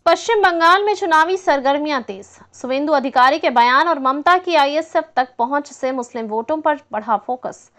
पश्चिम बंगाल में चुनावी सरगर्मियां तेज। शुवेंदु अधिकारी के बयान और ममता की आईएसएफ तक पहुंच से मुस्लिम वोटों पर बढ़ा फोकस।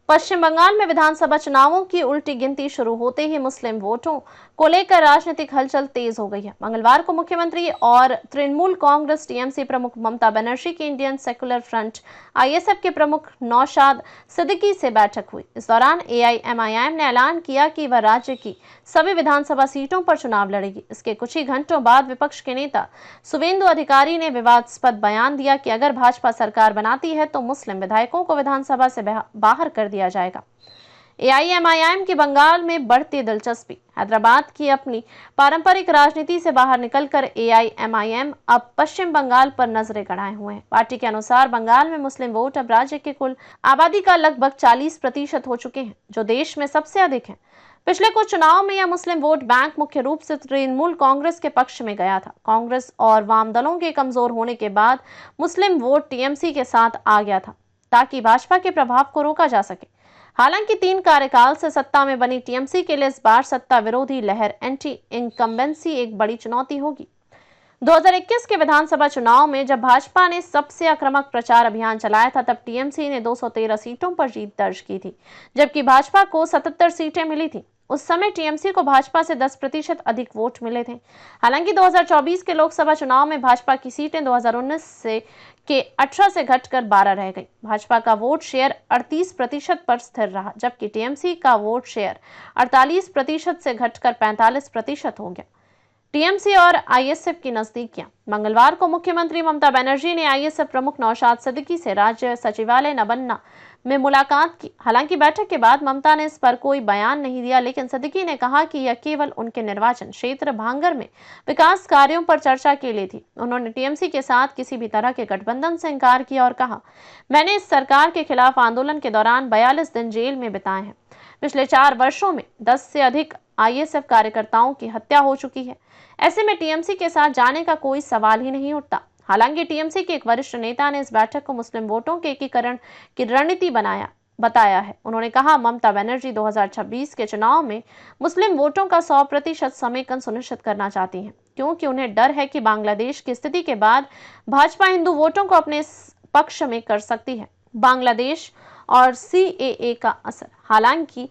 पश्चिम बंगाल में विधानसभा चुनावों की उल्टी गिनती शुरू होते ही मुस्लिम वोटों को लेकर राजनीतिक हलचल तेज हो गई है। मंगलवार को मुख्यमंत्री और तृणमूल कांग्रेस टीएमसी प्रमुख ममता बनर्जी की इंडियन सेक्युलर फ्रंट आईएसएफ के प्रमुख नौशाद सिद्दीकी से बैठक हुई। इस दौरान एआईएमआईएम ने ऐलान किया कि वह राज्य की सभी विधानसभा सीटों पर चुनाव लड़ेगी। इसके कुछ ही घंटों बाद विपक्ष के नेता शुवेंदु अधिकारी ने विवादास्पद बयान दिया कि अगर भाजपा सरकार बनाती है तो मुस्लिम विधायकों को विधानसभा से बाहर कर दिया जाएगा। एआईएमआईएम की बंगाल में बढ़ती दिलचस्पी। हैदराबाद की अपनी पारंपरिक राजनीति से बाहर निकलकर एआईएमआईएम अब पश्चिम बंगाल पर नजरें गड़ाए हुए हैं। पार्टी के अनुसार बंगाल में मुस्लिम वोट अब राज्य की कुल आबादी का लगभग 40% हो चुके हैं, जो देश में सबसे अधिक है। पिछले कुछ चुनाव में यह मुस्लिम वोट बैंक मुख्य रूप से तृणमूल कांग्रेस के पक्ष में गया था। कांग्रेस और वाम दलों के कमजोर होने के बाद मुस्लिम वोट टीएमसी के साथ आ गया था ताकि भाजपा के प्रभाव को रोका जा सके। हालांकि 3 कार्यकाल से सत्ता में बनी टीएमसी के लिए इस बार सत्ता विरोधी लहर एंटी इनकम्बेंसी एक बड़ी चुनौती होगी। 2021 के विधानसभा चुनाव में जब भाजपा ने सबसे आक्रामक प्रचार अभियान चलाया था, तब टीएमसी ने 213 सीटों पर जीत दर्ज की थी, जबकि भाजपा को 77 सीटें मिली थी। उस समय टीएमसी को भाजपा से 10% अधिक वोट मिले थे। हालांकि 2024 के लोकसभा चुनाव में भाजपा की सीटें 2019 से के 18 से घटकर 12 रह गई। भाजपा का वोट शेयर 38% पर स्थिर रहा, जबकि टीएमसी का वोट शेयर 48% से घटकर 45% हो गया। टीएमसी और आईएसएफ की नजदीकियां। मंगलवार को मुख्यमंत्री ममता बनर्जी ने आईएसएफ प्रमुख नौशाद सिद्दीकी से राज्य सचिवालय नबन्ना में मुलाकात की। हालांकि बैठक के बाद ममता ने इस पर कोई बयान नहीं दिया, लेकिन सिद्दीकी ने कहा कि यह केवल उनके निर्वाचन क्षेत्र भांगर में विकास कार्यों पर चर्चा के लिए थी। उन्होंने टीएमसी के साथ किसी भी तरह के गठबंधन से इंकार किया और कहा, मैंने इस सरकार के खिलाफ आंदोलन के दौरान 42 दिन जेल में बिताए हैं। पिछले 4 वर्षों में 10 से अधिक आईएसएफ कार्यकर्ताओं की हत्या हो चुकी है। ऐसे में टीएमसी के साथ जाने का कोई सवाल ही नहीं उठता। हालांकि टीएमसी के एक वरिष्ठ नेता ने इस बैठक को मुस्लिम वोटों के एकीकरण की रणनीति बताया है। उन्होंने कहा, ममता बनर्जी 2026 के चुनाव में मुस्लिम वोटों का 100% समेकन सुनिश्चित करना चाहती हैं, क्योंकि उन्हें डर है कि बांग्लादेश की स्थिति के बाद भाजपा हिंदू वोटों को अपने पक्ष में कर सकती है। बांग्लादेश और सीएए का असर। हालांकि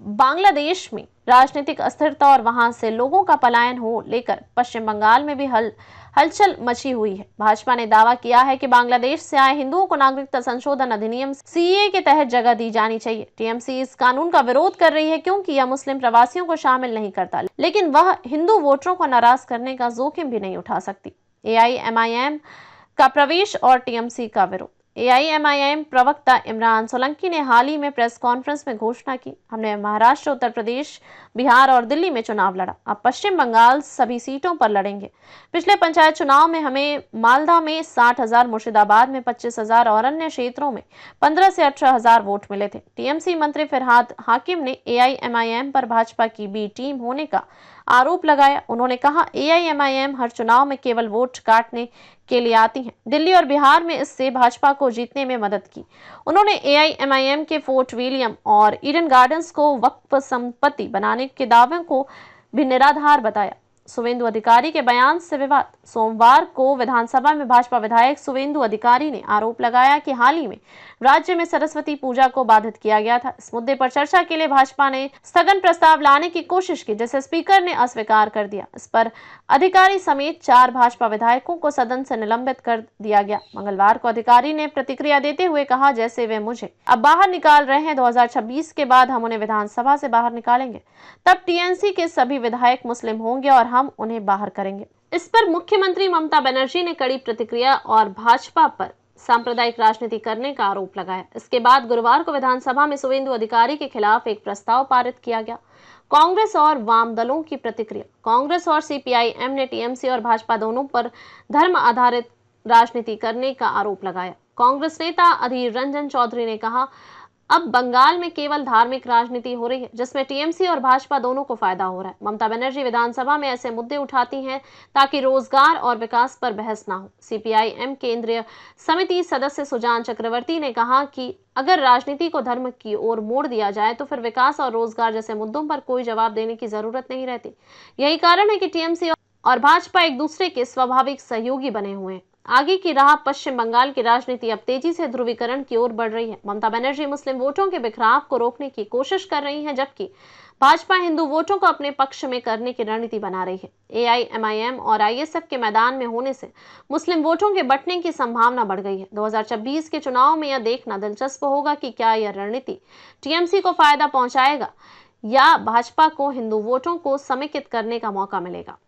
बांग्लादेश में राजनीतिक अस्थिरता और वहां से लोगों का पलायन हो लेकर पश्चिम बंगाल में भी हलचल मची हुई है। भाजपा ने दावा किया है कि बांग्लादेश से आए हिंदुओं को नागरिकता संशोधन अधिनियम सीएए के तहत जगह दी जानी चाहिए। टीएमसी इस कानून का विरोध कर रही है क्योंकि यह मुस्लिम प्रवासियों को शामिल नहीं करता, लेकिन वह हिंदू वोटरों को नाराज करने का जोखिम भी नहीं उठा सकती। एआईएमआईएम का प्रवेश और टीएमसी का विरोध। एआईएमआईएम प्रवक्ता इमरान सोलंकी ने हाल ही में प्रेस कॉन्फ्रेंस में घोषणा की, हमने महाराष्ट्र, उत्तर प्रदेश, बिहार और दिल्ली में चुनाव लड़ा, अब पश्चिम बंगाल सभी सीटों पर लड़ेंगे। पिछले पंचायत चुनाव में हमें मालदा में 60,000, मुर्शिदाबाद में 25,000 और अन्य क्षेत्रों में 15 से 18,000 वोट मिले थे। टीएमसी मंत्री फिरहाद हाकिम ने एआईएमआईएम पर भाजपा की बी टीम होने का आरोप लगाया। उन्होंने कहा, एआईएमआईएम हर चुनाव में केवल वोट काटने के लिए आती हैं। दिल्ली और बिहार में इससे भाजपा को जीतने में मदद की। उन्होंने एआईएमआईएम के फोर्ट विलियम और ईडन गार्डन्स को वक्फ संपत्ति बनाने के दावे को भी निराधार बताया। शुवेंदु अधिकारी के बयान से विवाद। सोमवार को विधानसभा में भाजपा विधायक शुवेंदु अधिकारी ने आरोप लगाया कि हाल ही में राज्य में सरस्वती पूजा को बाधित किया गया था। इस मुद्दे पर चर्चा के लिए भाजपा ने स्थगन प्रस्ताव लाने की कोशिश की, जिसे स्पीकर ने अस्वीकार कर दिया। इस पर अधिकारी समेत 4 भाजपा विधायकों को सदन से निलंबित कर दिया गया। मंगलवार को अधिकारी ने प्रतिक्रिया देते हुए कहा, जैसे वे मुझे अब बाहर निकाल रहे हैं, 2026 के बाद हम उन्हें विधानसभा से बाहर निकालेंगे, तब टीएमसी के सभी विधायक मुस्लिम होंगे और हम उन्हें बाहर करेंगे। इस पर मुख्यमंत्री ममता बनर्जी ने कड़ी प्रतिक्रिया और भाजपा पर सांप्रदायिक राजनीति करने का आरोप लगाया। इसके बाद गुरुवार को विधानसभा में शुवेंदु अधिकारी के खिलाफ एक प्रस्ताव पारित किया गया। कांग्रेस और वाम दलों की प्रतिक्रिया। कांग्रेस और सीपीआईएम ने टीएमसी और भाजपा दोनों पर धर्म आधारित राजनीति करने का आरोप लगाया। कांग्रेस नेता अधीर रंजन चौधरी ने कहा, अब बंगाल में केवल धार्मिक राजनीति हो रही है, जिसमें टीएमसी और भाजपा दोनों को फायदा हो रहा है। ममता बनर्जी विधानसभा में ऐसे मुद्दे उठाती हैं ताकि रोजगार और विकास पर बहस ना हो। सीपीआईएम केंद्रीय समिति सदस्य सुजान चक्रवर्ती ने कहा कि अगर राजनीति को धर्म की ओर मोड़ दिया जाए तो फिर विकास और रोजगार जैसे मुद्दों पर कोई जवाब देने की जरूरत नहीं रहती। यही कारण है कि टीएमसी और भाजपा एक दूसरे के स्वाभाविक सहयोगी बने हुए हैं। आगे की राह पश्चिम बंगाल की राजनीति अब तेजी से ध्रुवीकरण की ओर बढ़ रही है। ममता बनर्जी मुस्लिम वोटों के बिखराव को रोकने की कोशिश कर रही हैं, जबकि भाजपा हिंदू वोटों को अपने पक्ष में करने की रणनीति बना रही है। एआईएमआईएम और आईएसएफ के मैदान में होने से मुस्लिम वोटों के बंटने की संभावना बढ़ गई है। 2026 के चुनाव में यह देखना दिलचस्प होगा कि क्या यह रणनीति टीएमसी को फायदा पहुंचाएगा या भाजपा को हिंदू वोटों को समेकित करने का मौका मिलेगा।